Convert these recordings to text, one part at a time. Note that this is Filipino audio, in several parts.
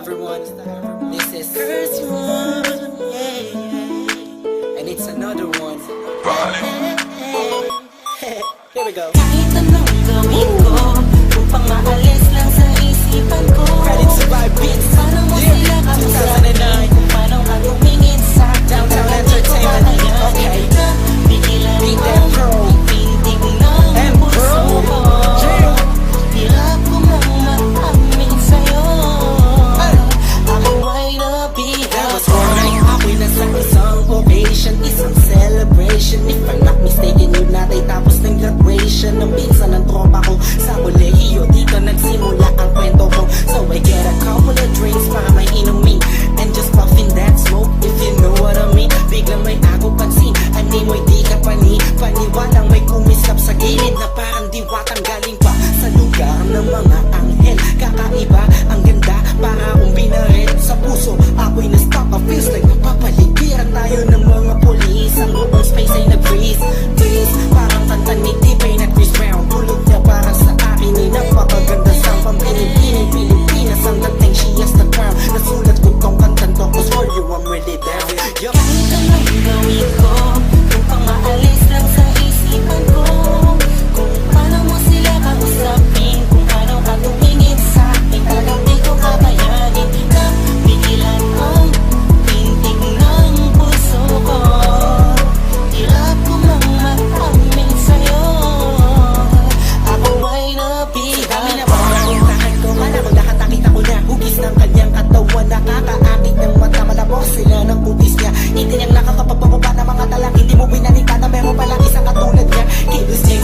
everyone. This is first one, and it's another one. Here we go. Kahit anong gawin ko upang maalis lang sa isipan ko. Ready to vibe beats. Paano mo sila kamusabi? 2009. Kung paano ka tumingin sa Downtown Hindi ko Entertainment. kakayanin Okay. na pigilan Beat mo that pro. pintig ng And puso pro. ko. Yeah. Hirap ko mang maamin sa'yo. Ako ay That was nabihag. right. Ako'y nasa isang occasion, isang celebration. If I'm not mistaken, yun natin tapos ng graduation ng pinsan ng tropa ko sa kolehiyo. Dito nagsimula ang kwento ko. So I get a couple of drinks para may inumin and just puffin that smoke, if you know what I mean. Biglang may ako pansin, ani mo'y di ka paniwalang may kumiskap sa gilid na parang diwatang galing pa sa lugar ng mga anghel. Kakaiba, ang ganda, para akong binaret sa puso. Ako'y na-stop, I feels like papaligiran tayo ng mga polis. Ang buong space ay nag-freeze, freeze. Parang kanta ni T-Pain at Chris Brown. Tulog niya para sa akin ay napakaganda sa pampinig-pinig Pilipinas. Ang dating she has the crown. Nasulat ko tong kantan to, cause for you I'm really down. Yup. Kahit anong gawin ko upang maalis lang sa isipan ko. Kung paano mo sila kausapin, kung paano ka tumingin sa akin, talagang di ko kakayanin na pigilan ang pintig ng puso ko. Hirap ko mang maamin sa'yo. Ako ay Kami na nabihag. pagkakuntahan ko, malamang nakakita ko na hugis ng kanyang katawan. Nakakaakit ng mata, malabos sila ng butis niya. Hindi niyang nakakapagpababa ng mga talang hindi mo binalita na meron palang isang katulad niya. Kilos niya'y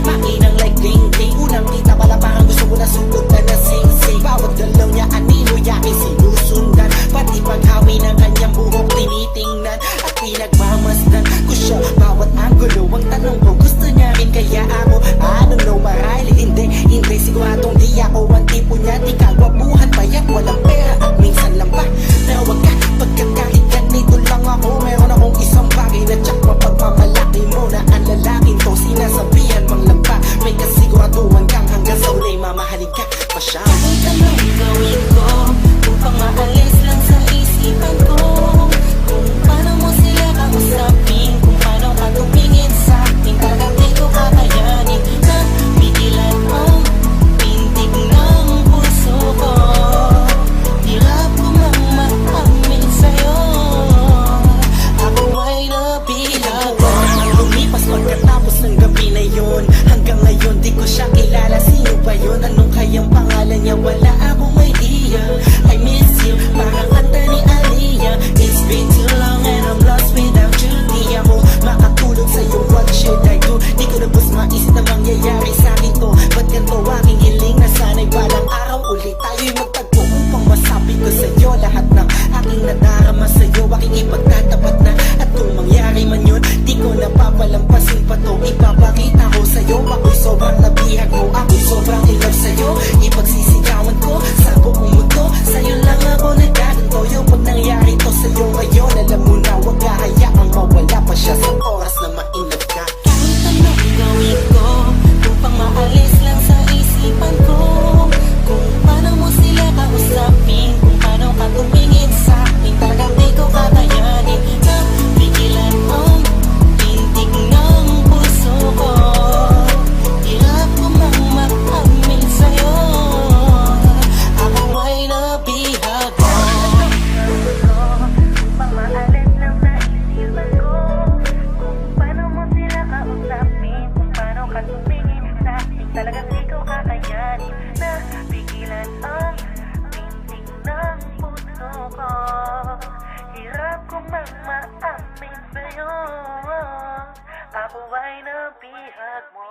mainang like ding-ding. Unang kita pala parang gusto mo na sugod na sing-sing. Bawat galaw niya anino yakin sinusundan. Pati paghawi ng kanyang buhok tinitingnan at pinagmamasdan ko siya. Bawat angulo ang tanong ko, gusto niya rin kaya ako? I don't know, marahil hindi siguradong di ako ang tipo niya. Di kagwapuhan payat walang pera at minsan lang ba. Pero wag ka, pagkat kahit ganito lang ako, meron akong isang bagay na tsak mapagmamalaki mo na ang lalaking to sinasabihan mang lampa. May kasiguraduhan kang hanggang sa ulay mamahalin ka pa siya. Kahit anong gawin ko upang maalis lang sa isipan ko. Kung paano mo sila kausapin, kung paano ka tumingin sa akin, talagang di ko kakayanin na pigilan ang pintig ng puso ko. Hirap ko mang maamin sa'yo. Ako ay nabihag. Lumipas pagkatapos ng gabi na yun. Hanggang ngayon di ko siya kilala. Sino ba yun? Anong kayang pangalan niya? Wala akong idea. I miss you, parang kanta ni Aliyah. It's been too long and I'm lost without you. Di ako makatulog sa'yo, what should I do? Di ko na bus maisip na mangyayari sa'kin to. Ba't ganito aking hiling na sana'y balang araw ulit tayo'y magtagpo upang masabi ko sa'yo lahat ng aking nadarama sa'yo. Aking ipagtatapat na at kung mangyari man yun, di ko napapalampasin pa to. Ipapakita ko sa'yo, ako'y sobrang nabihag mo. Ako'y sobrang in love sa'yo. Ipagsisigawan ko sa buong mundo. Sa'yo lang ako nagkaganto. Yung pag nangyari to sa'yo ngayon, alam mo na wag hayaang mawala pa siya sa oras na ma-in-love ka. Kahit anong gawin ko upang maalis lang sa isipan ko. Kung paano mo sila kausapin, kung paano ka tumingin sa akin, talagang di ko kakayanin na pigilan ang pintig ng puso ko. Hirap ko mang maamin sa'yo. Ako ay nabihag. Upang maalis lang sa isipan ko. Kung paano mo sila kausapin, kung paano ka tumingin sa akin, talagang di ko kakayanin na pigilan ang pintig ng puso ko. Hirap ko mang maamin sa'yo. Ako ay nabihag mo.